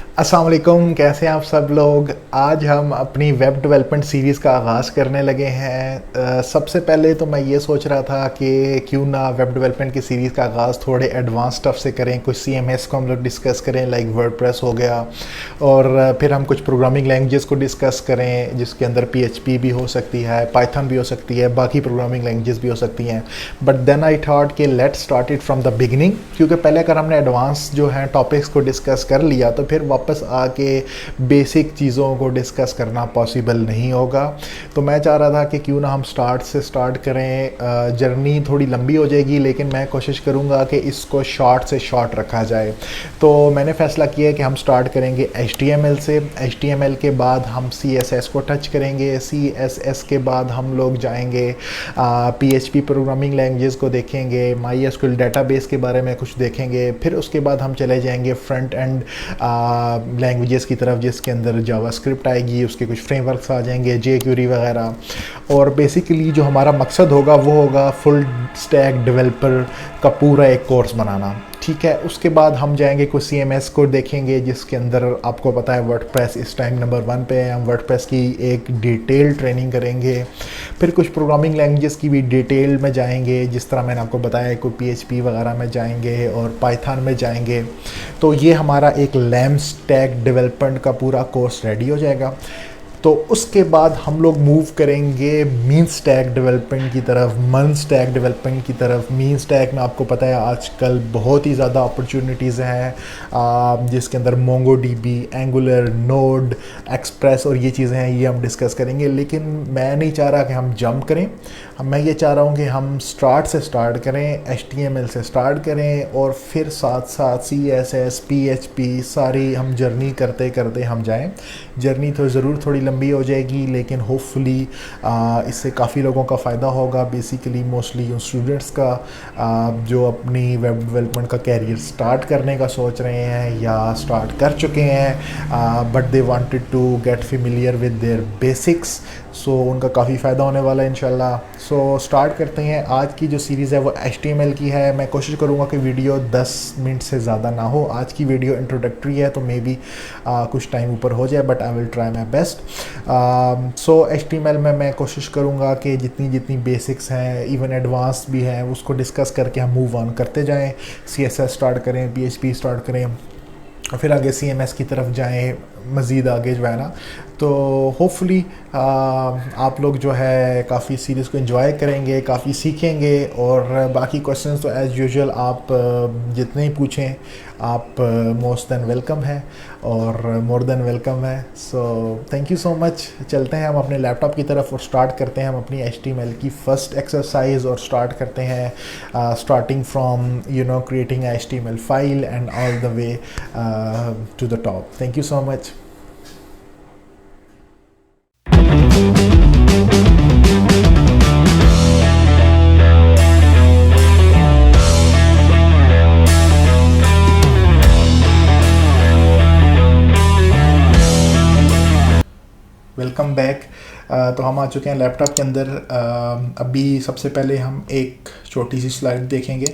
अस्सलाम वालेकुम, कैसे हैं आप सब लोग। आज हम अपनी वेब डेवलपमेंट सीरीज़ का आगाज़ करने लगे हैं। सबसे पहले तो मैं ये सोच रहा था कि क्यों ना वेब डेवलपमेंट की सीरीज़ का आगाज़ थोड़े एडवांस स्टफ से करें। कुछ सीएमएस को हम लोग डिस्कस करें, लाइक वर्डप्रेस हो गया, और फिर हम कुछ प्रोग्रामिंग लैंग्वेजेस को डिस्कस करें जिसके अंदर पीएचपी भी हो सकती है, पाइथन भी हो सकती है, बाकी प्रोग्रामिंग लैंग्वेजेस भी हो सकती हैं। बट देन आई थॉट कि let's start it from the beginning, क्योंकि पहले अगर हमने एडवांस जो है टॉपिक्स को डिस्कस कर लिया तो फिर वापस आके बेसिक चीज़ों को डिस्कस करना पॉसिबल नहीं होगा। तो मैं चाह रहा था कि क्यों ना हम स्टार्ट से स्टार्ट करें। जर्नी थोड़ी लंबी हो जाएगी लेकिन मैं कोशिश करूँगा कि इसको शॉर्ट से शॉर्ट रखा जाए। तो मैंने फ़ैसला किया कि हम स्टार्ट करेंगे HTML से। HTML के बाद हम CSS को टच करेंगे। CSS के बाद हम लोग जाएंगे PHP प्रोग्रामिंग लैंग्वेजेस को देखेंगे, MySQL डेटाबेस के बारे में कुछ देखेंगे। फिर उसके बाद हम चले जाएंगे फ्रंट एंड लैंग्वेजेस की तरफ जिसके अंदर जावास्क्रिप्ट आएगी, उसके कुछ फ्रेमवर्क्स आ जाएंगे, jQuery वगैरह। और बेसिकली जो हमारा मकसद होगा वो होगा फुल स्टैक डेवलपर का पूरा एक कोर्स बनाना। ठीक है, उसके बाद हम जाएंगे कुछ CMS को देखेंगे जिसके अंदर आपको पता है वर्डप्रेस इस टाइम नंबर 1 पे है। हम वर्डप्रेस की एक डिटेल ट्रेनिंग करेंगे। फिर कुछ प्रोग्रामिंग लैंग्वेजेस की भी डिटेल में जाएंगे, जिस तरह मैंने आपको बताया कोई PHP वगैरह में जाएंगे और पाइथन में जाएंगे। तो ये हमारा एक लैम स्टैक डेवलपमेंट का पूरा कोर्स रेडी हो जाएगा। तो उसके बाद हम लोग मूव करेंगे मीन स्टैक डेवलपमेंट की तरफ, मन स्टैक डेवलपमेंट की तरफ। मीन स्टैक में आपको पता है आजकल बहुत ही ज़्यादा अपॉर्चुनिटीज़ हैं, जिसके अंदर Mongo DB, angular, node, express और ये चीज़ें हैं, ये हम डिस्कस करेंगे। लेकिन मैं नहीं चाह रहा कि हम जंप करें। मैं ये चाह रहा हूँ कि हम स्टार्ट से स्टार्ट करें, HTML से स्टार्ट करें और फिर साथ साथ CSS, PHP सारी हम जर्नी करते करते हम जाएं। जर्नी तो ज़रूर थोड़ी लंबी हो जाएगी लेकिन होपफुली इससे काफ़ी लोगों का फ़ायदा होगा। बेसिकली मोस्टली उन स्टूडेंट्स का जो अपनी वेब डेवलपमेंट का कैरियर स्टार्ट करने का सोच रहे हैं या स्टार्ट कर चुके हैं, but they wanted to get familiar with their basics. So उनका काफ़ी फ़ायदा होने वाला है इंशाल्लाह। सो स्टार्ट करते हैं। आज की जो सीरीज़ है वो HTML की है। मैं कोशिश करूँगा कि वीडियो 10 मिनट से ज़्यादा ना हो। आज की वीडियो इंट्रोडक्टरी है तो मे बी कुछ टाइम ऊपर हो जाए, but I will try my best. So HTML में मैं कोशिश करूँगा कि जितनी जितनी बेसिक्स हैं, इवन एडवांस भी हैं, उसको डिस्कस करके हम मूव ऑन करते जाएँ। CSS स्टार्ट करें, PHP स्टार्ट करें, फिर आगे CMS की तरफ जाएं, मज़ीद आगे जो है ना। तो होपफुली आप लोग जो है काफ़ी सीरीज़ को एंजॉय करेंगे, काफ़ी सीखेंगे। और बाकी क्वेश्चंस तो एज़ यूजुअल आप जितने ही पूछें आप मोस्ट देन वेलकम है और मोर देन वेलकम है। So thank you so much. चलते हैं हम अपने लैपटॉप की तरफ और स्टार्ट करते हैं हम अपनी HTML की फ़र्स्ट एक्सरसाइज। और स्टार्ट करते हैं starting from creating HTML file and all the way to the top. Thank you so much. Welcome back. तो हम आ चुके हैं लैपटॉप के अंदर। अभी सबसे पहले हम एक छोटी सी स्लाइड देखेंगे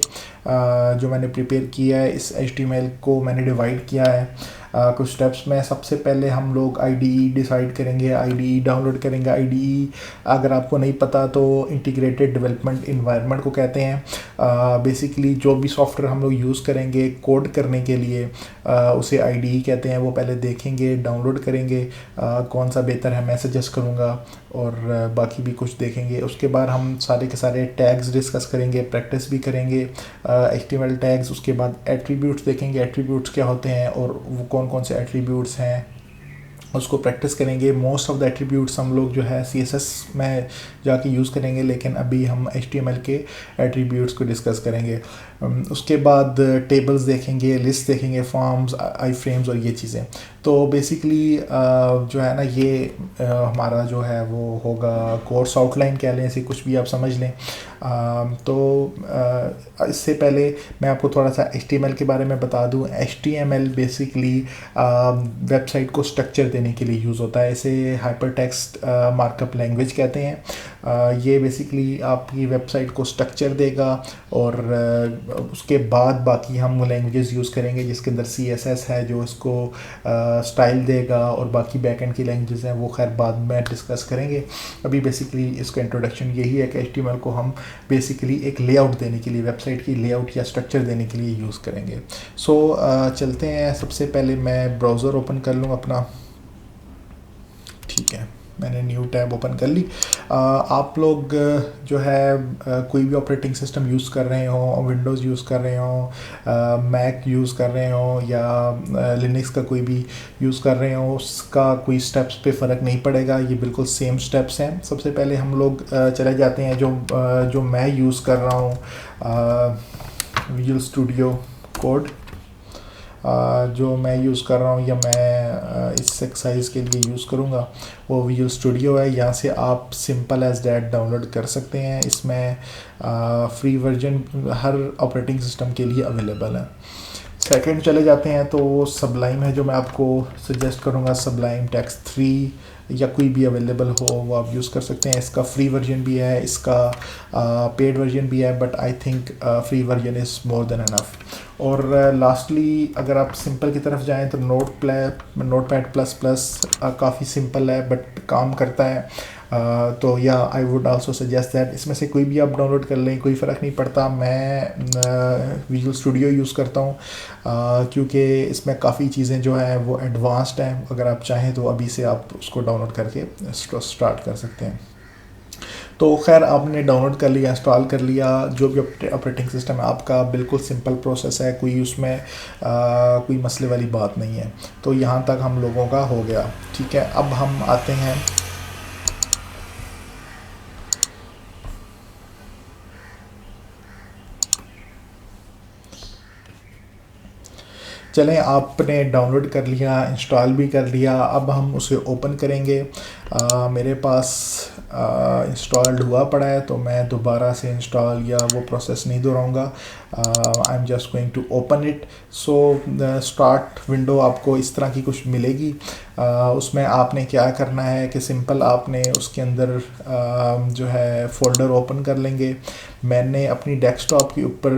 जो मैंने प्रिपेयर किया है। इस HTML को मैंने डिवाइड किया है कुछ स्टेप्स में। सबसे पहले हम लोग IDE डिसाइड करेंगे, IDE डाउनलोड करेंगे। IDE अगर आपको नहीं पता तो इंटीग्रेटेड डेवलपमेंट इन्वायरमेंट को कहते हैं। बेसिकली जो भी सॉफ्टवेयर हम लोग यूज़ करेंगे कोड करने के लिए उसे IDE कहते हैं। वो पहले देखेंगे, डाउनलोड करेंगे, कौन सा बेहतर है मैं सजेस्ट करूँगा, और बाकी भी कुछ देखेंगे। उसके बाद हम सारे के सारे टैग्स डिस्कस करेंगे, प्रैक्टिस भी करेंगे HTML टैग्स। उसके बाद एट्रीब्यूट्स देखेंगे, एट्रीब्यूट्स क्या होते हैं और वो कौन कौन से एट्रीब्यूट्स हैं उसको प्रैक्टिस करेंगे। मोस्ट ऑफ द एट्रीब्यूट्स हम लोग जो है CSS में जाके यूज़ करेंगे, लेकिन अभी हम HTML के एट्रीब्यूट्स को डिस्कस करेंगे। उसके बाद टेबल्स देखेंगे, लिस्ट देखेंगे, फॉर्म्स, आई फ्रेम्स और ये चीज़ें। तो बेसिकली जो है ना ये हमारा जो है वो होगा कोर्स आउटलाइन कह लें, इसे कुछ भी आप समझ लें। इससे पहले मैं आपको थोड़ा सा HTML के बारे में बता दूं। HTML बेसिकली वेबसाइट को स्ट्रक्चर देने के लिए यूज़ होता है। इसे हाइपर टेक्स्ट मार्कअप लैंग्वेज कहते हैं। ये बेसिकली आपकी वेबसाइट को स्ट्रक्चर देगा और उसके बाद बाकी हम लैंग्वेजेस यूज़ करेंगे जिसके अंदर CSS है जो इसको स्टाइल देगा, और बाकी बैकएंड की लैंग्वेजेस हैं वो खैर बाद में डिस्कस करेंगे। अभी बेसिकली इसका इंट्रोडक्शन यही है कि HTML को हम बेसिकली एक लेआउट देने के लिए, वेबसाइट की लेआउट या स्ट्रक्चर देने के लिए यूज़ करेंगे। सो चलते हैं। सबसे पहले मैं ब्राउज़र ओपन कर लूँ अपना। ठीक है, मैंने न्यू टैब ओपन कर ली। आप लोग जो है कोई भी ऑपरेटिंग सिस्टम यूज़ कर रहे हो, विंडोज़ यूज़ कर रहे हो, मैक यूज़ कर रहे हो या लिनक्स का कोई भी यूज़ कर रहे हो, उसका कोई स्टेप्स पे फ़र्क नहीं पड़ेगा, ये बिल्कुल सेम स्टेप्स हैं। सबसे पहले हम लोग चले जाते हैं जो मैं यूज़ कर रहा हूँ, विजुअल स्टूडियो कोड जो मैं यूज़ कर रहा हूँ या मैं इस एक्सरसाइज के लिए यूज़ करूँगा वो विजुअल स्टूडियो है। यहाँ से आप सिंपल एज डैट डाउनलोड कर सकते हैं। इसमें फ्री वर्जन हर ऑपरेटिंग सिस्टम के लिए अवेलेबल है। सेकंड चले जाते हैं तो सबलाइम है जो मैं आपको सजेस्ट करूँगा। सबलाइम टेक्स्ट 3 या कोई भी अवेलेबल हो वो आप यूज़ कर सकते हैं। इसका फ्री वर्जन भी है, इसका पेड वर्जन भी है, but I think free version is more than enough. और लास्टली अगर आप सिंपल की तरफ जाएं तो नोटपैड प्लस प्लस काफ़ी सिंपल है बट काम करता है। तो या I would also suggest that इसमें से कोई भी आप डाउनलोड कर लें, कोई फ़र्क नहीं पड़ता। मैं विजुअल स्टूडियो यूज़ करता हूँ क्योंकि इसमें काफ़ी चीज़ें जो हैं वो एडवांस्ड हैं। अगर आप चाहें तो अभी से आप उसको डाउनलोड करके स्टार्ट कर सकते हैं। तो खैर आपने डाउनलोड कर लिया, इंस्टॉल कर लिया, जो भी ऑपरेटिंग सिस्टम है आपका बिल्कुल सिंपल प्रोसेस है, कोई उसमें कोई मसले वाली बात नहीं है। तो यहाँ तक हम लोगों का हो गया। ठीक है, अब हम आते हैं चलें, आपने डाउनलोड कर लिया, इंस्टॉल भी कर लिया, अब हम उसे ओपन करेंगे। मेरे पास इंस्टॉल्ड हुआ पड़ा है तो मैं दोबारा से इंस्टॉल या वो प्रोसेस नहीं दोहराऊँगा। I am just going to open it. So start window आपको इस तरह की कुछ मिलेगी। उसमें आपने क्या करना है कि सिंपल आपने उसके अंदर जो है फ़ोल्डर ओपन कर लेंगे। मैंने अपनी डेस्कटॉप के ऊपर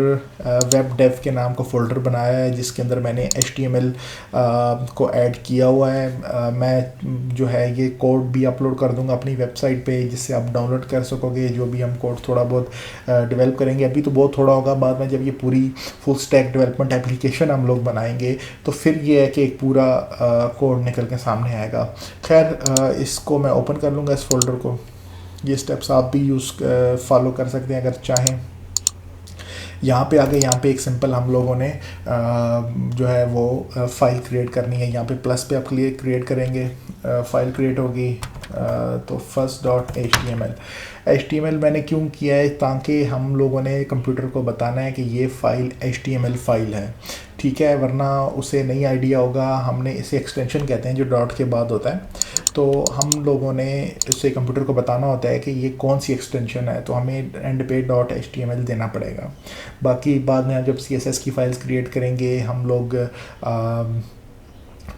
वेब डेव के नाम का फ़ोल्डर बनाया है जिसके अंदर मैंने HTML को ऐड किया हुआ है। मैं जो है ये कोड भी अपलोड कर दूंगा अपनी वेबसाइट पे जिससे आप डाउनलोड कर सकोगे। जो भी हम कोड थोड़ा बहुत डेवलप करेंगे, अभी तो बहुत थोड़ा होगा, बाद में जब ये पूरी फुल स्टैक डेवलपमेंट एप्लीकेशन हम लोग बनाएंगे तो फिर ये है कि एक पूरा कोड निकल के सामने आएगा। खैर इसको मैं ओपन कर लूँगा इस फोल्डर को। ये स्टेप्स आप भी फॉलो कर सकते हैं अगर चाहें। यहाँ पे आगे यहाँ पे एक सिंपल हम लोगों ने जो है वो फ़ाइल क्रिएट करनी है। यहाँ पे प्लस पे आप क्रिएट करेंगे, फ़ाइल क्रिएट होगी तो first.html मैंने क्यों किया है, ताकि हम लोगों ने कंप्यूटर को बताना है कि ये फ़ाइल HTML फ़ाइल है। ठीक है, वरना उसे नहीं आइडिया होगा। हमने इसे एक्सटेंशन कहते हैं जो डॉट के बाद होता है, तो हम लोगों ने इससे कंप्यूटर को बताना होता है कि ये कौन सी एक्सटेंशन है, तो हमें एंड पे .html देना पड़ेगा। बाकी बाद में जब CSS की फ़ाइल्स क्रिएट करेंगे हम लोग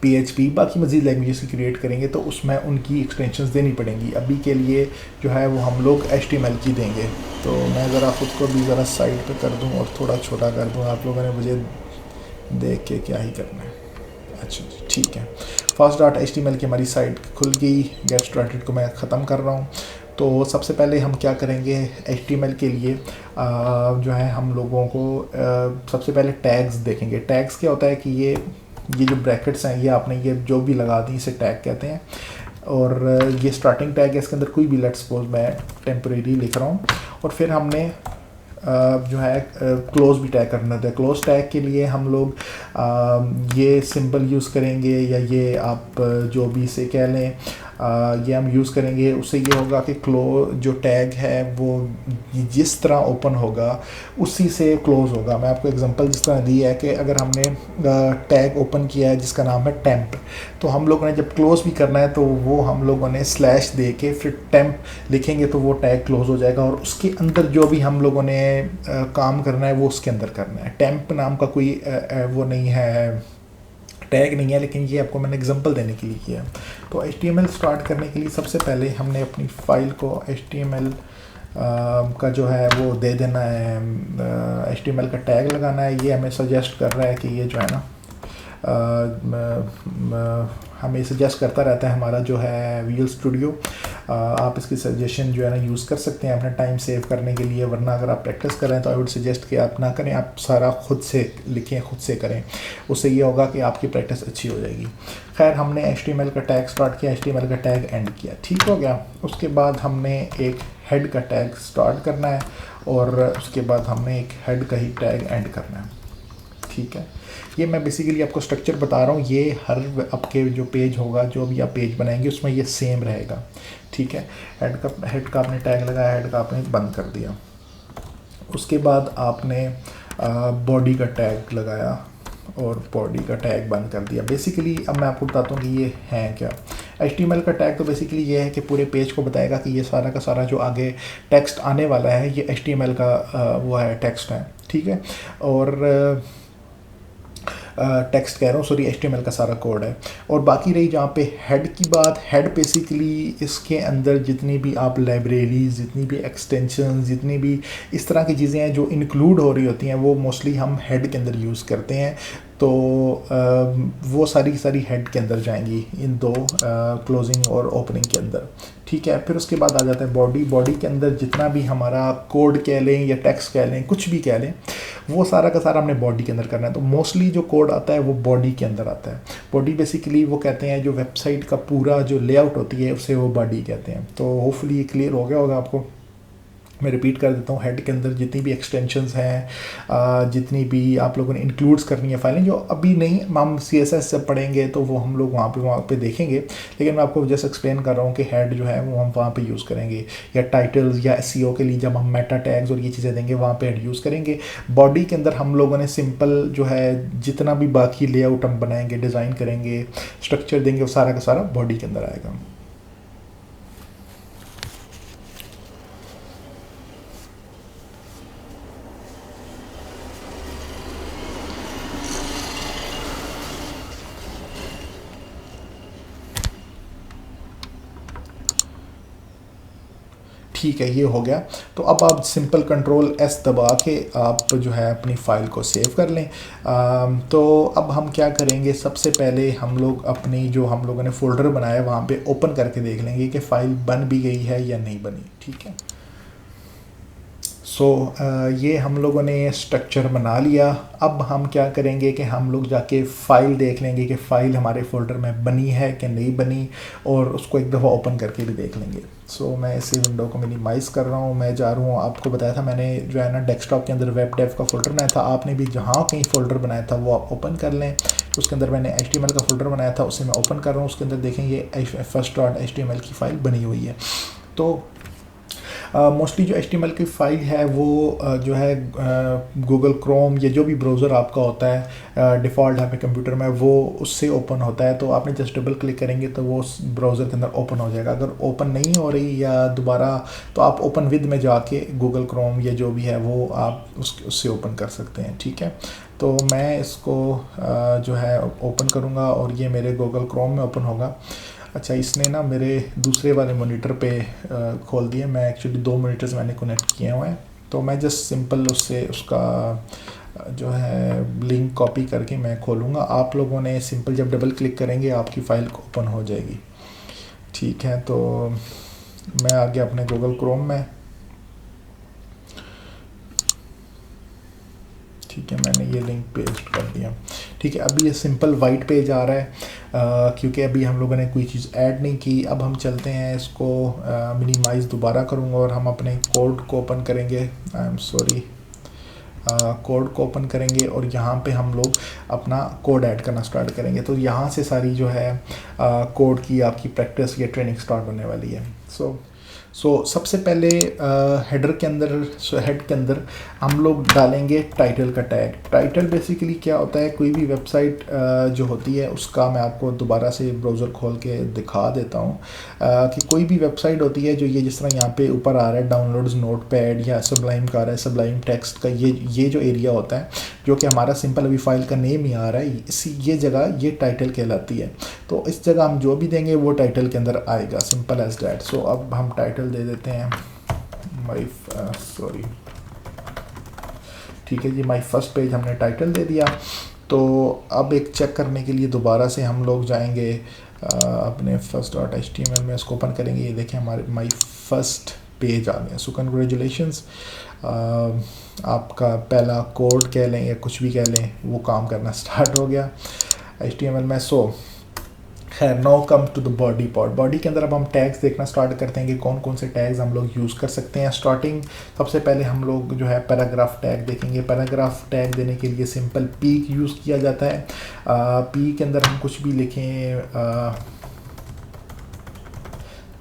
PHP बाकी मज़ीद लैंग्वेजेस की क्रिएट करेंगे तो उसमें उनकी एक्सटेंशंस देनी पड़ेंगी। अभी के लिए जो है वो हम लोग HTML की देंगे। तो मैं ज़रा ख़ुद को भी ज़रा साइड पे कर दूं और थोड़ा छोटा कर दूं, आप लोगों ने मुझे देख के क्या ही करना है। अच्छा ठीक है, first.html की हमारी साइट खुल गई। गेट स्टार्टेड को मैं ख़त्म कर रहा हूँ। तो सबसे पहले हम क्या करेंगे, HTML के लिए जो है हम लोगों को सबसे पहले टैग्स देखेंगे। टैग्स क्या होता है कि ये जो ब्रैकेट्स हैं ये आपने ये जो भी लगा दी इसे टैग कहते हैं। और ये स्टार्टिंग टैग है, इसके अंदर कोई भी, लेट्स सपोज मैं टेम्परेरी लिख रहा हूँ। और फिर हमने जो है क्लोज भी टैग करना होता है। क्लोज टैग के लिए हम लोग ये सिंबल यूज़ करेंगे या ये आप जो भी इसे कह लें ये हम यूज़ करेंगे। उससे ये होगा कि जो टैग है वो जिस तरह ओपन होगा उसी से क्लोज़ होगा। मैं आपको एग्जांपल जिस तरह दी है कि अगर हमने टैग ओपन किया है जिसका नाम है टेम्प, तो हम लोगों ने जब क्लोज़ भी करना है तो वो हम लोगों ने स्लैश दे के फिर टेम्प लिखेंगे तो वो टैग क्लोज़ हो जाएगा। और उसके अंदर जो भी हम लोगों ने काम करना है वो उसके अंदर करना है। टेम्प नाम का कोई वो नहीं है टैग नहीं है, लेकिन ये आपको मैंने एग्जांपल देने के लिए किया है। तो HTML स्टार्ट करने के लिए सबसे पहले हमने अपनी फ़ाइल को HTML का जो है वो दे देना है, HTML का टैग लगाना है। ये हमें सजेस्ट कर रहा है कि ये जो है ना हमें सजेस्ट करता रहता है हमारा जो है विजुअल स्टूडियो। आप इसकी सजेशन जो है ना यूज़ कर सकते हैं अपना टाइम सेव करने के लिए, वरना अगर आप प्रैक्टिस कर रहे हैं तो आई वुड सजेस्ट कि आप ना करें, आप सारा खुद से लिखें, खुद से करें। उससे ये होगा कि आपकी प्रैक्टिस अच्छी हो जाएगी। खैर, हमने HTML का टैग स्टार्ट किया, HTML का टैग एंड किया, ठीक हो गया। उसके बाद हमने एक हेड का टैग स्टार्ट करना है और उसके बाद हमने एक हेड का ही टैग एंड करना है, ठीक है। ये मैं बेसिकली आपको स्ट्रक्चर बता रहा हूँ, ये हर आपके जो पेज होगा, जो भी आप पेज बनाएंगे उसमें ये सेम रहेगा, ठीक है। हेड का आपने टैग लगाया, हेड का आपने बंद कर दिया। उसके बाद आपने बॉडी का टैग लगाया और बॉडी का टैग बंद कर दिया। बेसिकली अब मैं आपको बताता हूँ कि ये है क्या। HTML का टैग तो बेसिकली ये है कि पूरे पेज को बताएगा कि ये सारा का सारा जो आगे टेक्स्ट आने वाला है ये HTML का वो है, टेक्स्ट है, ठीक है। और टेक्स्ट कह रहा हूँ, सॉरी, HTML का सारा कोड है। और बाकी रही जहाँ पे हेड की बात, हेड बेसिकली इसके अंदर जितनी भी आप लाइब्रेरीज, जितनी भी एक्सटेंशन, जितनी भी इस तरह की चीज़ें हैं जो इंक्लूड हो रही होती हैं वो मोस्टली हम हेड के अंदर यूज़ करते हैं। तो वो सारी की सारी हेड के अंदर जाएंगी, इन दो क्लोजिंग और ओपनिंग के अंदर, ठीक है। फिर उसके बाद आ जाता है बॉडी। बॉडी के अंदर जितना भी हमारा कोड कह लें या टेक्स्ट कह लें, कुछ भी कह लें, वो सारा का सारा हमने बॉडी के अंदर करना है। तो मोस्टली जो कोड आता है वो बॉडी के अंदर आता है। बॉडी बेसिकली वो कहते हैं जो वेबसाइट का पूरा जो लेआउट होती है उसे वो बॉडी कहते हैं। तो होपफुली ये क्लियर हो गया होगा आपको। मैं रिपीट कर देता हूँ, हेड के अंदर जितनी भी एक्सटेंशंस हैं, जितनी भी आप लोगों ने इंक्लूड्स करनी है फाइलें, जो अभी नहीं, हम CSS से पढ़ेंगे तो वो हम लोग वहाँ पे देखेंगे, लेकिन मैं आपको जैसे एक्सप्लेन कर रहा हूँ कि हेड जो है वो हम वहाँ पे यूज़ करेंगे, या टाइटल्स या SEO के लिए जब हम मेटा टैग्स और ये चीज़ें देंगे वहाँ पे हेड यूज़ करेंगे। बॉडी के अंदर हम लोगों ने सिंपल जो है जितना भी बाकी लेआउट हम बनाएंगे, डिज़ाइन करेंगे, स्ट्रक्चर देंगे, वो सारा का सारा बॉडी के अंदर आएगा। ठीक है, ये हो गया। तो अब आप सिंपल कंट्रोल S दबा के आप जो है अपनी फ़ाइल को सेव कर लें। तो अब हम क्या करेंगे, सबसे पहले हम लोग अपनी जो हम लोगों ने फ़ोल्डर बनाया वहाँ पे ओपन करके देख लेंगे कि फ़ाइल बन भी गई है या नहीं बनी, ठीक है। ये हम लोगों ने स्ट्रक्चर बना लिया। अब हम क्या करेंगे कि हम लोग जाके फ़ाइल देख लेंगे कि फ़ाइल हमारे फ़ोल्डर में बनी है कि नहीं बनी, और उसको एक दफ़ा ओपन करके भी देख लेंगे। मैं इसी विंडो को मिनिमाइज़ कर रहा हूँ। मैं जा रहा हूँ, आपको बताया था मैंने जो है ना डेस्कटॉप के अंदर वेब डेव का फ़ोल्डर बनाया था, आपने भी जहाँ कहीं फ़ोल्डर बनाया था वो आप ओपन कर लें। उसके अंदर मैंने HTML का फ़ोल्डर बनाया था, उसे मैं ओपन कर रहा हूँ। उसके अंदर देखें ये first.html की फ़ाइल बनी हुई है। तो मोस्टली जो HTML की फ़ाइल है वो जो है गूगल क्रोम या जो भी ब्राउज़र आपका होता है डिफ़ॉल्ट आपके कंप्यूटर में, वो उससे ओपन होता है। तो आपने जस्ट डबल क्लिक करेंगे तो वो ब्राउज़र के अंदर ओपन हो जाएगा। अगर ओपन नहीं हो रही या दोबारा, तो आप ओपन विद में जाके गूगल क्रोम या जो भी है वो आप उससे ओपन कर सकते हैं, ठीक है। तो मैं इसको जो है ओपन करूँगा और ये मेरे गूगल क्रोम में ओपन होगा। अच्छा, इसने ना मेरे दूसरे वाले मॉनिटर पे खोल दिए। मैं एक्चुअली 2 मॉनिटर्स मैंने कनेक्ट किए हुए हैं। तो मैं जस्ट सिंपल उससे उसका जो है लिंक कॉपी करके मैं खोलूँगा। आप लोगों ने सिंपल जब डबल क्लिक करेंगे आपकी फ़ाइल ओपन हो जाएगी, ठीक है। तो मैं आ गया अपने गूगल क्रोम में, ठीक है, मैंने ये लिंक पेस्ट कर दिया, ठीक है। अभी ये सिंपल वाइट पेज आ रहा है क्योंकि अभी हम लोगों ने कोई चीज़ ऐड नहीं की। अब हम चलते हैं, इसको मिनिमाइज़ दोबारा करूँगा और हम अपने कोड को ओपन करेंगे। आई एम सॉरी, कोड को ओपन करेंगे और यहाँ पे हम लोग अपना कोड ऐड करना स्टार्ट करेंगे। तो यहाँ से सारी जो है कोड की आपकी प्रैक्टिस या ट्रेनिंग स्टार्ट होने वाली है। सबसे पहले हेडर के अंदर, हेड के अंदर हम लोग डालेंगे टाइटल का टैग। टाइटल बेसिकली क्या होता है, कोई भी वेबसाइट जो होती है उसका, मैं आपको दोबारा से ब्राउज़र खोल के दिखा देता हूँ कि कोई भी वेबसाइट होती है जो ये जिस तरह यहाँ पे ऊपर आ रहा है डाउनलोड्स नोटपैड या सबलाइम का आ रहा है, सबलाइम टेक्स्ट का, ये जो एरिया होता है जो कि हमारा सिंपल अभी फाइल का नेम ही आ रहा है, इसी ये जगह ये टाइटल कहलाती है। तो इस जगह हम जो भी देंगे वो टाइटल के अंदर आएगा, सिंपल एज डैट। सो अब हम टाइटल दे देते हैं ठीक है जी, माई फर्स्ट पेज हमने टाइटल दे दिया। तो अब एक चेक करने के लिए दोबारा से हम लोग जाएंगे अपने first.html में, इसको ओपन करेंगे। ये देखें हमारे माई फर्स्ट पेज आ गया। सो कंग्रेचुलेशंस, आपका पहला कोड कह लें या कुछ भी कह लें, वो काम करना स्टार्ट हो गया HTML में। सो खैर, now come to the body part. Body के अंदर अब हम टैग्स देखना स्टार्ट करते हैं कि कौन कौन से टैग्स हम लोग यूज़ कर सकते हैं। स्टार्टिंग सबसे पहले हम लोग जो है पैराग्राफ टैग देखेंगे। पैराग्राफ टैग देने के लिए सिंपल पी यूज़ किया जाता है। पी के अंदर हम कुछ भी लिखें,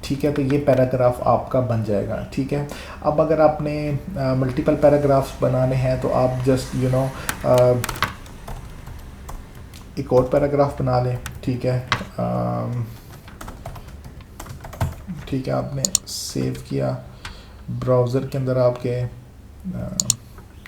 ठीक है, तो ये पैराग्राफ आपका बन जाएगा। ठीक है, अब अगर आपने मल्टीपल पैराग्राफ्स बनाने हैं तो आप जस्ट एक और पैराग्राफ बना लें। ठीक है, ठीक है, आपने सेव किया ब्राउज़र के अंदर आपके,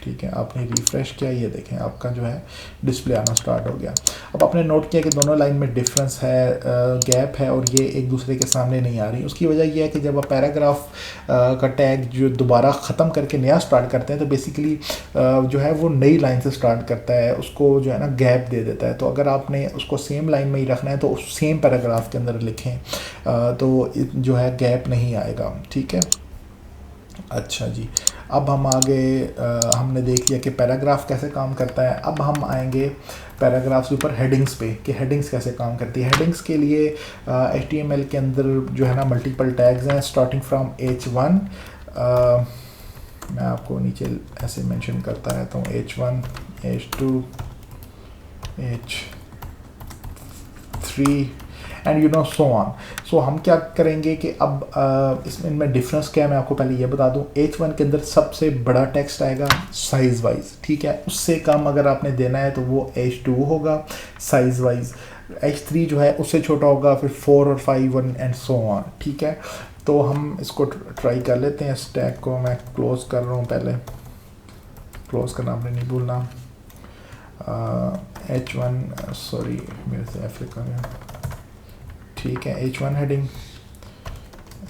ठीक है, आपने रिफ़्रेश किया, ये देखें आपका जो है डिस्प्ले आना स्टार्ट हो गया। अब आपने नोट किया कि दोनों लाइन में डिफरेंस है, गैप है और ये एक दूसरे के सामने नहीं आ रही। उसकी वजह यह है कि जब आप पैराग्राफ का टैग जो दोबारा ख़त्म करके नया स्टार्ट करते हैं तो बेसिकली जो है वो नई लाइन से स्टार्ट करता है, उसको जो है ना गैप दे देता है। तो अगर आपने उसको सेम लाइन में ही रखना है तो उस सेम पैराग्राफ के अंदर लिखें, तो जो है गैप नहीं आएगा। ठीक है, अच्छा जी, अब हम आगे हमने देख लिया कि पैराग्राफ कैसे काम करता है। अब हम आएंगे पैराग्राफ्स के ऊपर हेडिंग्स पे कि हेडिंग्स कैसे काम करती है। हेडिंग्स के लिए HTML के अंदर जो है ना मल्टीपल टैग्स हैं स्टार्टिंग फ्रॉम H1। मैं आपको नीचे ऐसे मेंशन करता रहता हूँ, H1, H2, H3 and so on. सो हम क्या करेंगे कि अब इसमें डिफरेंस क्या है मैं आपको पहले ये बता दूं। H1 के अंदर सबसे बड़ा टेक्स्ट आएगा साइज़ वाइज। ठीक है, उससे कम अगर आपने देना है तो वो H2 होगा साइज़ वाइज। H3 जो है उससे छोटा होगा, फिर 4 और 5 एंड सो ऑन। ठीक है, तो हम इसको ट्राई कर लेते हैं। स्टैक को मैं क्लोज़ कर रहा हूँ, पहले क्लोज़ करना आपने नहीं भूलना। H1 सॉरी मेरे से अफ्रीका में, ठीक है, H1 हेडिंग,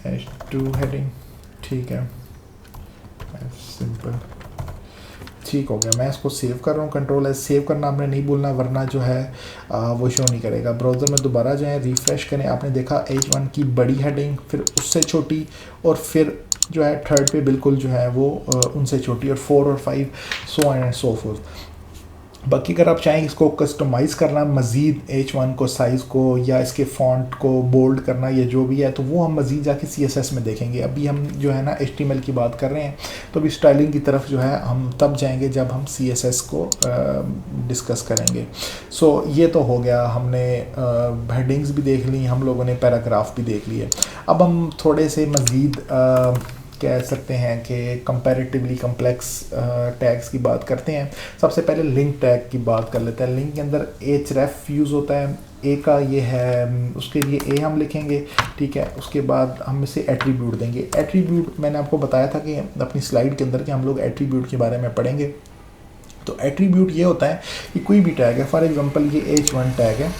H2 हेडिंग, ठीक है, सिंपल, ठीक हो गया। मैं इसको सेव कर रहा हूँ, कंट्रोल एस, सेव करना आपने नहीं भूलना वरना जो है वो शो नहीं करेगा। ब्राउज़र में दोबारा जाएँ, रिफ़्रेश करें, आपने देखा H1 की बड़ी हेडिंग, फिर उससे छोटी, और फिर जो है थर्ड पे बिल्कुल जो है वो उनसे छोटी, और 4 और 5 सो एंड सो फोर्थ। बाकी अगर आप चाहें इसको कस्टमाइज़ करना मज़ीद H1 को, साइज़ को, या इसके फ़ॉन्ट को बोल्ड करना, या जो भी है, तो वो हम मज़ीद जाके CSS में देखेंगे। अभी हम जो है ना HTML की बात कर रहे हैं, तो अभी स्टाइलिंग की तरफ जो है हम तब जाएंगे जब हम CSS को डिस्कस करेंगे। सो ये तो हो गया, हमने हेडिंग्स भी देख ली, हम लोगों ने पैराग्राफ भी देख लिए। अब हम थोड़े से मज़ीद कह सकते हैं कि कंपैरेटिवली कम्प्लेक्स टैग्स की बात करते हैं। सबसे पहले लिंक टैग की बात कर लेते हैं। लिंक के अंदर href यूज़ होता है, ए का ये है, उसके लिए ए हम लिखेंगे। ठीक है, उसके बाद हम इसे एट्रीब्यूट देंगे। एट्रीब्यूट मैंने आपको बताया था कि अपनी स्लाइड के अंदर कि हम लोग एट्रीब्यूट के बारे में पढ़ेंगे। तो एट्रीब्यूट ये होता है कि कोई भी टैग है, फॉर एग्जांपल ये H1 टैग है,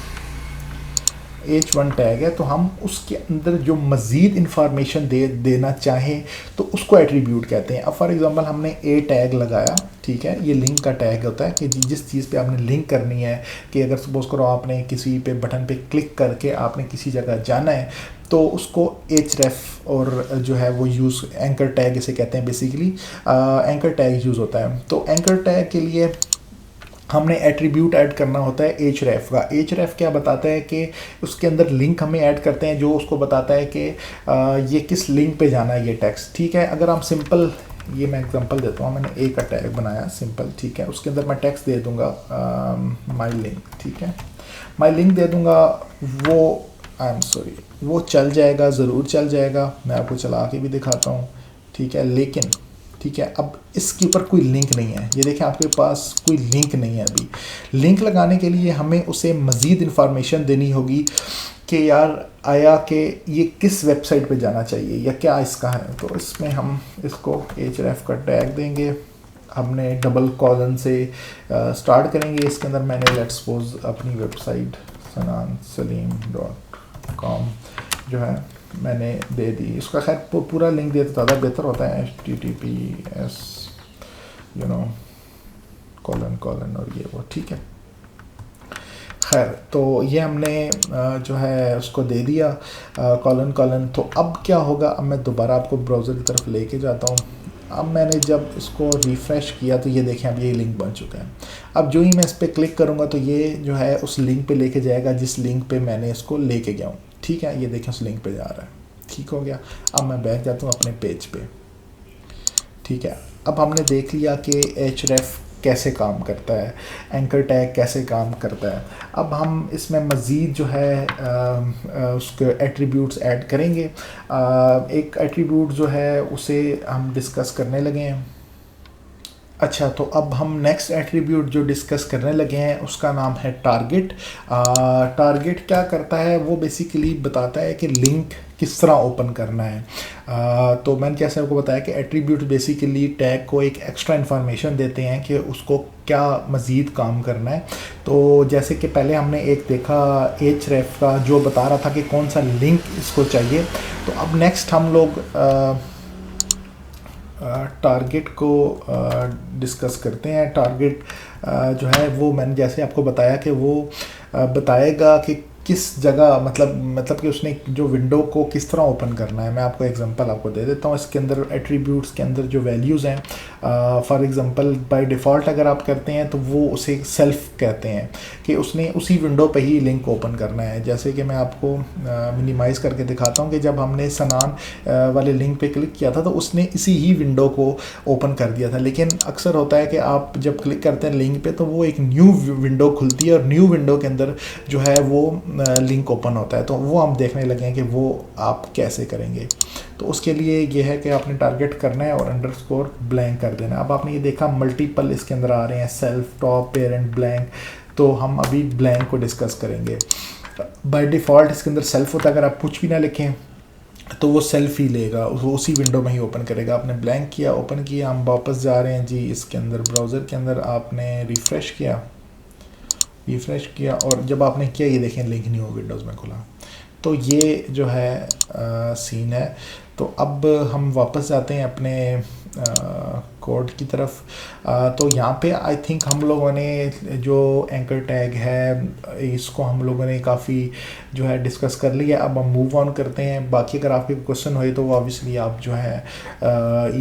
H1 टैग है, तो हम उसके अंदर जो मज़ीद इंफॉर्मेशन देना चाहें तो उसको एट्रीब्यूट कहते हैं। अब फॉर एग्जांपल हमने ए टैग लगाया, ठीक है, ये लिंक का टैग होता है कि जिस चीज़ पे आपने लिंक करनी है, कि अगर सपोज करो आपने किसी पे बटन पे क्लिक करके आपने किसी जगह जाना है तो उसको href और जो है वो यूज़, एंकर टैग इसे कहते हैं बेसिकली, एंकर टैग यूज़ होता है। तो एंकर टैग के लिए हमने एट्रीब्यूट ऐड करना होता है href का। href क्या बताता है कि उसके अंदर लिंक हमें ऐड करते हैं जो उसको बताता है कि ये किस लिंक पे जाना है ये टेक्स्ट। ठीक है, अगर हम सिंपल, ये मैं एग्जांपल देता हूँ, मैंने ए का टैग बनाया सिंपल, ठीक है, उसके अंदर मैं टेक्स्ट दे दूँगा माई लिंक, ठीक है, माई लिंक दे दूँगा। वो आई एम सॉरी, वो चल जाएगा, ज़रूर चल जाएगा, मैं आपको चला के भी दिखाता हूँ, ठीक है। लेकिन ठीक है, अब इसके ऊपर कोई लिंक नहीं है, ये देखें आपके पास कोई लिंक नहीं है। अभी लिंक लगाने के लिए हमें उसे मज़ीद इन्फॉर्मेशन देनी होगी कि यार आया कि ये किस वेबसाइट पे जाना चाहिए या क्या इसका है। तो इसमें हम इसको href का टैग देंगे, हमने डबल कॉलन से स्टार्ट करेंगे। इसके अंदर मैंने लेट्स सपोज अपनी वेबसाइट sanansalim.com जो है मैंने दे दी। इसका खैर पूरा लिंक दे तो ज़्यादा बेहतर होता है, https कॉलन और ये वो, ठीक है। खैर तो ये हमने जो है उसको दे दिया कॉलन। तो अब क्या होगा, अब मैं दोबारा आपको ब्राउज़र की तरफ लेके जाता हूँ। अब मैंने जब इसको रिफ़्रेश किया तो ये देखें अब ये लिंक बन चुका है। अब जो ही मैं इस पर क्लिक करूँगा तो ये जो है उस लिंक पे लेके जाएगा जिस लिंक पे मैंने इसको लेके गया हूँ, ठीक है। ये देखें उस लिंक पे जा रहा है, ठीक हो गया। अब मैं बैक जाता हूँ अपने पेज पे, ठीक है। अब हमने देख लिया कि href कैसे काम करता है, एंकर टैग कैसे काम करता है। अब हम इसमें मज़ीद जो है उसके एट्रीब्यूट्स ऐड करेंगे। एक एट्रीब्यूट जो है उसे हम डिस्कस करने लगे हैं। अच्छा, तो अब हम नेक्स्ट एट्रीब्यूट जो डिस्कस करने लगे हैं उसका नाम है टारगेट। टारगेट क्या करता है, वो बेसिकली बताता है कि लिंक किस तरह ओपन करना है। तो मैंने जैसे आपको बताया कि एट्रीब्यूट बेसिकली टैग को एक एक्स्ट्रा इन्फॉर्मेशन देते हैं कि उसको क्या मज़ीद काम करना है। तो जैसे कि पहले हमने एक देखा href का जो बता रहा था कि कौन सा लिंक इसको चाहिए। तो अब नेक्स्ट हम लोग टारगेट को डिस्कस करते हैं। टारगेट जो है वो मैंने जैसे आपको बताया कि वो बताएगा कि किस जगह, मतलब कि उसने जो विंडो को किस तरह ओपन करना है। मैं आपको एग्जांपल आपको दे देता हूँ। इसके अंदर एट्रीब्यूट्स के अंदर जो वैल्यूज़ हैं, फॉर एग्जांपल बाय डिफ़ॉल्ट अगर आप करते हैं तो वो उसे सेल्फ कहते हैं कि उसने उसी विंडो पे ही लिंक ओपन करना है। जैसे कि मैं आपको मिनिमाइज़ करके दिखाता हूँ कि जब हमने सनान वाले लिंक पे क्लिक किया था तो उसने इसी ही विंडो को ओपन कर दिया था। लेकिन अक्सर होता है कि आप जब क्लिक करते हैं लिंक पे तो वो एक न्यू विंडो खुलती है और न्यू विंडो के अंदर जो है वो लिंक ओपन होता है। तो वो हम देखने लगे हैं कि वो आप कैसे करेंगे। तो उसके लिए ये है कि आपने टारगेट करना है और अंडरस्कोर ब्लैंक कर देना। अब आपने ये देखा मल्टीपल इसके अंदर आ रहे हैं, सेल्फ, टॉप, पेरेंट, ब्लैंक। तो हम अभी ब्लैंक को डिस्कस करेंगे। बाय डिफ़ॉल्ट इसके अंदर सेल्फ होता है, अगर आप कुछ भी ना लिखें तो वो सेल्फ ही लेगा, वो उसी विंडो में ही ओपन करेगा। आपने ब्लैंक किया, ओपन किया, हम वापस जा रहे हैं जी इसके अंदर ब्राउज़र के अंदर। आपने रिफ़्रेश किया और जब आपने किया ये देखें लिंक न्यू विंडोज़ में खुला। तो ये जो है सीन है। तो अब हम वापस जाते हैं अपने कोड की तरफ। तो यहाँ पे आई थिंक हम लोगों ने जो एंकर टैग है इसको हम लोगों ने काफ़ी जो है डिस्कस कर लिया। अब हम मूव ऑन करते हैं। बाकी अगर आपके क्वेश्चन हुए तो ऑब्वियसली आप जो है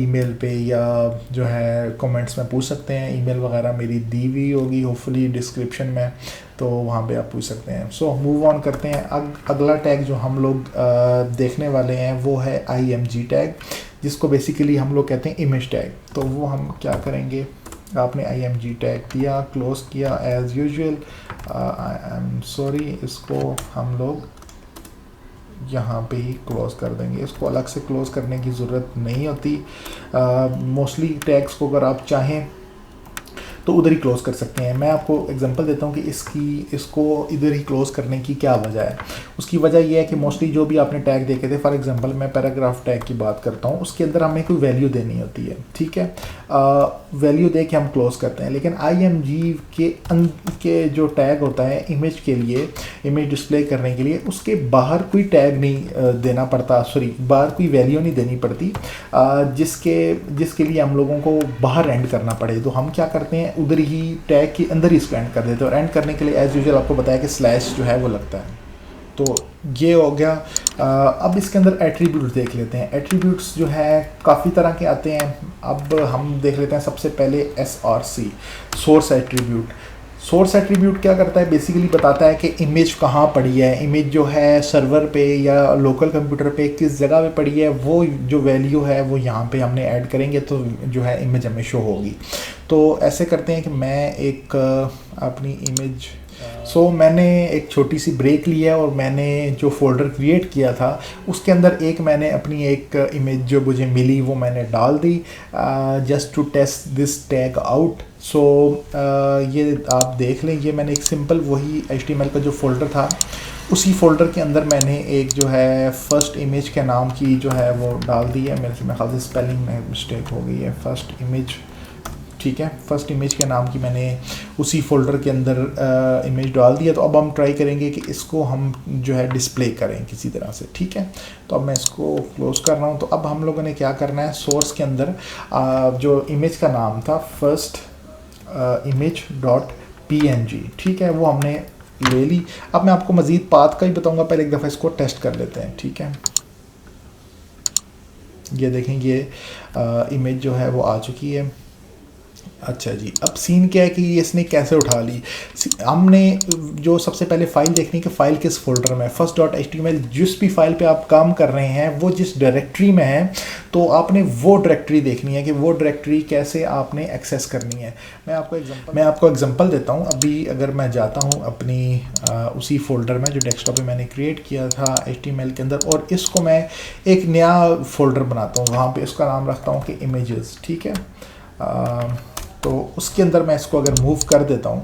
ईमेल पे या जो है कमेंट्स में पूछ सकते हैं। ईमेल वगैरह मेरी दी हुई होगी होपफुली डिस्क्रिप्शन में, तो वहाँ पे आप पूछ सकते हैं। सो मूव ऑन करते हैं। अगला टैग जो हम लोग देखने वाले हैं वो है img टैग, जिसको बेसिकली हम लोग कहते हैं इमेज टैग। तो वो हम क्या करेंगे, आपने img टैग दिया, क्लोज़ किया as usual. I am sorry, इसको हम लोग यहाँ पे ही क्लोज़ कर देंगे। इसको अलग से क्लोज़ करने की ज़रूरत नहीं होती। मोस्टली टैग्स को अगर आप चाहें तो उधर ही क्लोज़ कर सकते हैं। मैं आपको एग्जांपल देता हूँ कि इसको इधर ही क्लोज़ करने की क्या वजह है। उसकी वजह यह है कि मोस्टली जो भी आपने टैग देखे थे, फॉर एग्जांपल मैं पैराग्राफ टैग की बात करता हूँ, उसके अंदर हमें कोई वैल्यू देनी होती है, ठीक है। वैल्यू दे के हम क्लोज़ करते हैं। लेकिन img के जो टैग होता है इमेज के लिए, इमेज डिस्प्ले करने के लिए, उसके बाहर कोई टैग नहीं देना पड़ता, सॉरी बाहर कोई वैल्यू नहीं देनी पड़ती जिसके लिए हम लोगों को बाहर एंड करना पड़े। तो हम क्या करते हैं, उधर ही टैग के अंदर ही इसको एंड कर देते हैं। और एंड करने के लिए एज यूजुअल आपको बताया कि स्लैश जो है वो लगता है। तो ये हो गया। अब इसके अंदर एट्रीब्यूट्स देख लेते हैं। एट्रीब्यूट्स जो है काफ़ी तरह के आते हैं। अब हम देख लेते हैं सबसे पहले SRC, source attribute. Source attribute क्या करता है, बेसिकली बताता है कि इमेज कहाँ पड़ी है, इमेज जो है सर्वर पे या लोकल कंप्यूटर पे किस जगह पे पड़ी है, वो जो वैल्यू है वो यहाँ पे हमने ऐड करेंगे तो जो है इमेज हमें शो होगी। तो ऐसे करते हैं कि मैं एक अपनी इमेज मैंने एक छोटी सी ब्रेक लिया और मैंने जो फ़ोल्डर क्रिएट किया था उसके अंदर मैंने अपनी एक इमेज जो मुझे मिली वो मैंने डाल दी, just to test this tag out. ये आप देख लें, ये मैंने एक सिंपल वही HTML का जो फ़ोल्डर था उसी फ़ोल्डर के अंदर मैंने एक जो है फ़र्स्ट इमेज के नाम की जो है वो डाल दी है। मेरे ख्याल से स्पेलिंग में मिस्टेक हो गई है, फ़र्स्ट इमेज, ठीक है, फ़र्स्ट इमेज के नाम की मैंने उसी फ़ोल्डर के अंदर इमेज डाल दिया। तो अब हम ट्राई करेंगे कि इसको हम जो है डिस्प्ले करें किसी तरह से, ठीक है। तो अब मैं इसको क्लोज़ कर रहा हूँ। तो अब हम लोगों ने क्या करना है, सोर्स के अंदर जो इमेज का नाम था फर्स्ट इमेज डॉट PNG, ठीक है, वो हमने ले ली। अब मैं आपको मज़ीद पाथ का ही बताऊँगा, पहले एक दफ़ा इसको टेस्ट कर लेते हैं, ठीक है। ये देखें, ये इमेज जो है वो आ चुकी है। अच्छा जी, अब सीन क्या है कि इसने कैसे उठा ली। हमने जो सबसे पहले फ़ाइल देखनी कि फ़ाइल किस फोल्डर में है। फर्स्ट डॉट HTML, जिस भी फाइल पे आप काम कर रहे हैं वो जिस डायरेक्टरी में है, तो आपने वो डायरेक्टरी देखनी है कि वो डायरेक्टरी कैसे आपने एक्सेस करनी है। मैं आपको एग्जांपल देता हूँ। अभी अगर मैं जाता हूँ अपनी उसी फोल्डर में जो डेस्कटॉप पे मैंने क्रिएट किया था HTML के अंदर, और इसको मैं एक नया फोल्डर बनाता हूँ, वहाँ पर इसका नाम रखता हूँ कि इमेजेस, ठीक है। तो उसके अंदर मैं इसको अगर मूव कर देता हूँ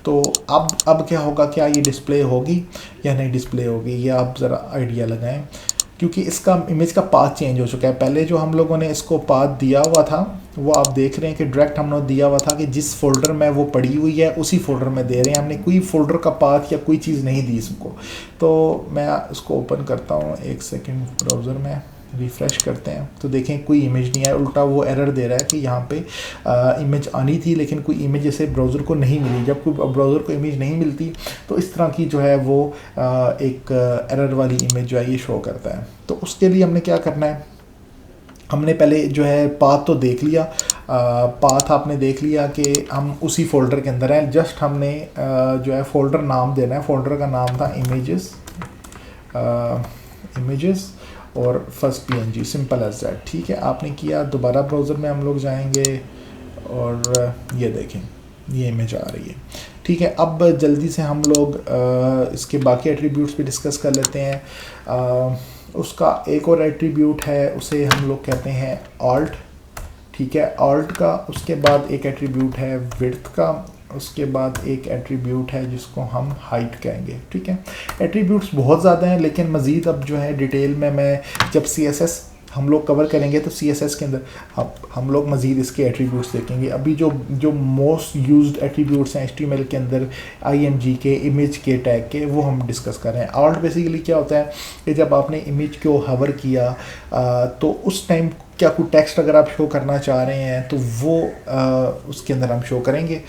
तो अब क्या होगा, क्या ये डिस्प्ले होगी या नहीं डिस्प्ले होगी, ये आप ज़रा आइडिया लगाएं। क्योंकि इसका इमेज का पाथ चेंज हो चुका है। पहले जो हम लोगों ने इसको पाथ दिया हुआ था वो आप देख रहे हैं कि डायरेक्ट हमने दिया हुआ था कि जिस फोल्डर में वो पड़ी हुई है उसी फोल्डर में दे रहे हैं, हमने कोई फोल्डर का पाथ या कोई चीज़ नहीं दी इसको। तो मैं इसको ओपन करता हूँ, एक सेकेंड, ब्राउज़र में रिफ़्रेश करते हैं तो देखें कोई इमेज नहीं है, उल्टा वो एरर दे रहा है कि यहाँ पे इमेज आनी थी लेकिन कोई इमेज जैसे ब्राउज़र को नहीं मिली। जब कोई ब्राउज़र को इमेज नहीं मिलती तो इस तरह की जो है वो एक एरर वाली इमेज जो है ये शो करता है। तो उसके लिए हमने क्या करना है, हमने पहले जो है पाथ तो देख लिया, पाथ आपने देख लिया कि हम उसी फोल्डर के अंदर हैं। जस्ट हमने जो है फोल्डर नाम देना है। फोल्डर का नाम था इमेजेस और first PNG, simple as that, ठीक है। आपने किया, दोबारा ब्राउज़र में हम लोग जाएंगे और ये देखें ये इमेज आ रही है, ठीक है। अब जल्दी से हम लोग इसके बाकी एट्रीब्यूट्स पे डिस्कस कर लेते हैं। उसका एक और एट्रीब्यूट है, उसे हम लोग कहते हैं ऑल्ट, ठीक है, ऑल्ट का। उसके बाद एक एट्रीब्यूट है विड्थ का, उसके बाद एक एट्रीब्यूट है जिसको हम हाइट कहेंगे, ठीक है। एट्रीब्यूट्स बहुत ज़्यादा हैं लेकिन मज़ीद अब जो है डिटेल में मैं जब CSS हम लोग कवर करेंगे तो CSS के अंदर हम लोग मज़ीद इसके एट्रीब्यूट्स देखेंगे। अभी जो मोस्ट यूज्ड एट्रीब्यूट्स हैं HTML के अंदर IMG के, इमेज के टैग के, वो हम डिस्कस कर रहे हैं। ऑल्ट बेसिकली क्या होता है कि जब आपने इमेज को हवर किया तो उस टाइम क्या कोई टेक्स्ट अगर आप शो करना चाह रहे हैं तो वो उसके अंदर हम शो करेंगे।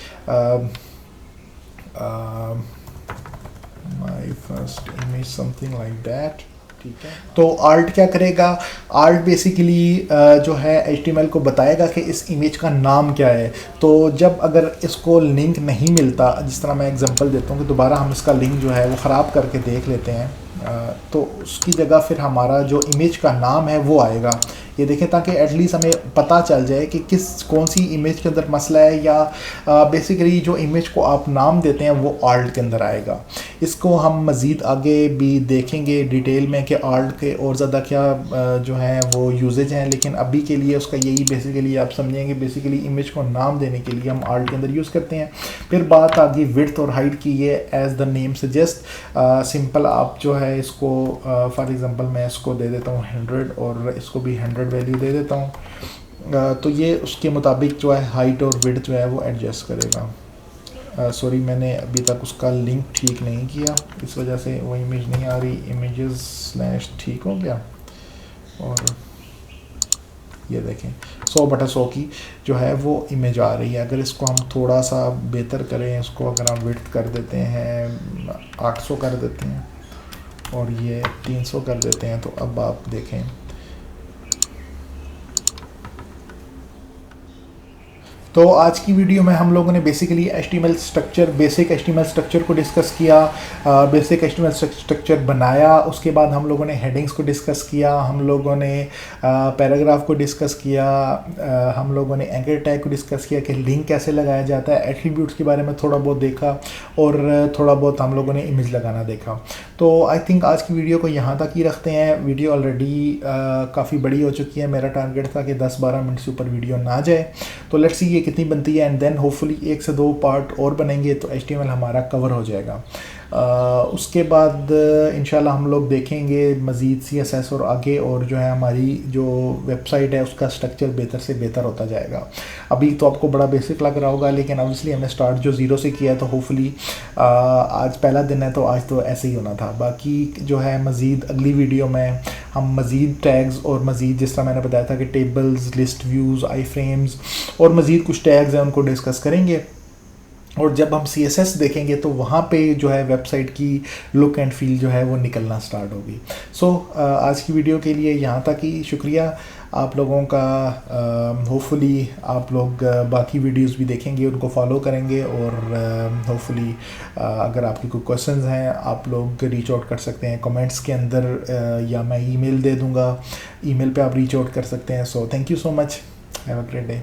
My first image something like that, ठीक है। तो आर्ट क्या करेगा, आर्ट बेसिकली जो है HTML को बताएगा कि इस इमेज का नाम क्या है। तो जब अगर इसको लिंक नहीं मिलता, जिस तरह मैं एग्जांपल देता हूँ कि दोबारा हम इसका लिंक जो है वो ख़राब करके देख लेते हैं, तो उसकी जगह फिर हमारा जो इमेज का नाम है वो आएगा। ये देखें ताकि एटलीस्ट हमें पता चल जाए कि कौन सी इमेज के अंदर मसला है, या बेसिकली जो इमेज को आप नाम देते हैं वो आल्ट के अंदर आएगा। इसको हम मज़ीद आगे भी देखेंगे डिटेल में कि आल्ट के और ज़्यादा क्या जो है वो यूजेज हैं, लेकिन अभी के लिए उसका यही बेसिकली आप समझेंगे, बेसिकली इमेज को नाम देने के लिए हम आल्ट के अंदर यूज़ करते हैं। फिर बात आ गई विड्थ और हाइट की, ये as the name suggest simple आप जो है इसको फॉर एग्ज़ाम्पल मैं इसको दे देता हूँ 100 और इसको भी 100 वैल्यू दे देता हूँ। तो ये उसके मुताबिक जो है हाइट और विड्थ जो है वो एडजस्ट करेगा। सॉरी मैंने अभी तक उसका लिंक ठीक नहीं किया, इस वजह से वो इमेज नहीं आ रही। इमेजेस / ठीक हो गया और ये देखें 100/100 की जो है वो इमेज आ रही है। अगर इसको हम थोड़ा सा बेहतर करें, इसको अगर हम विड्थ कर देते हैं 800 कर देते हैं और ये 300 कर देते हैं, तो अब आप देखें तो आज की वीडियो में हम लोगों ने basically HTML structure, basic HTML structure को डिस्कस किया, बेसिक HTML स्ट्रक्चर बनाया। उसके बाद हम लोगों ने हेडिंग्स को डिस्कस किया, हम लोगों ने पैराग्राफ को डिस्कस किया, हम लोगों ने एंकर टैग को डिस्कस किया कि लिंक कैसे लगाया जाता है, एट्रीब्यूट्स के बारे में थोड़ा बहुत देखा, और थोड़ा बहुत हम लोगों ने इमेज लगाना देखा। तो आई थिंक आज की वीडियो को यहाँ तक ही रखते हैं। वीडियो ऑलरेडी काफ़ी बड़ी हो चुकी है। मेरा टारगेट था कि 10-12 मिनट से ऊपर वीडियो ना जाए। तो लेट्स सी ये कितनी बनती है, एंड देन होपफुली 1 से 2 पार्ट और बनेंगे तो HTML हमारा कवर हो जाएगा। उसके बाद इंशाल्लाह हम लोग देखेंगे मज़ीद CSS और आगे, और जो है हमारी जो वेबसाइट है उसका स्ट्रक्चर बेहतर से बेहतर होता जाएगा। अभी तो आपको बड़ा बेसिक लग रहा होगा, लेकिन ऑब्वियसली हमने स्टार्ट जो ज़ीरो से किया है, तो होपफुली आज पहला दिन है तो आज तो ऐसे ही होना था। बाकी जो है मज़ीद अगली वीडियो में हम मज़ीद टैग्स और मज़ीद, जिस तरह मैंने बताया था कि टेबल्स, लिस्ट व्यूज़, आई फ्रेम्स और मज़ीद कुछ टैग्स हैं, उनको डिस्कस करेंगे। और जब हम CSS देखेंगे तो वहाँ पे जो है वेबसाइट की लुक एंड फील जो है वो निकलना स्टार्ट होगी। सो आज की वीडियो के लिए यहाँ तक ही। शुक्रिया आप लोगों का। होपफुली आप लोग बाकी वीडियोस भी देखेंगे, उनको फॉलो करेंगे, और होपफुली अगर आपके कोई क्वेश्चंस हैं आप लोग रीच आउट कर सकते हैं कमेंट्स के अंदर, या मैं ईमेल दे दूँगा, ईमेल पे आप रीच आउट कर सकते हैं। So thank you so much, have a great day.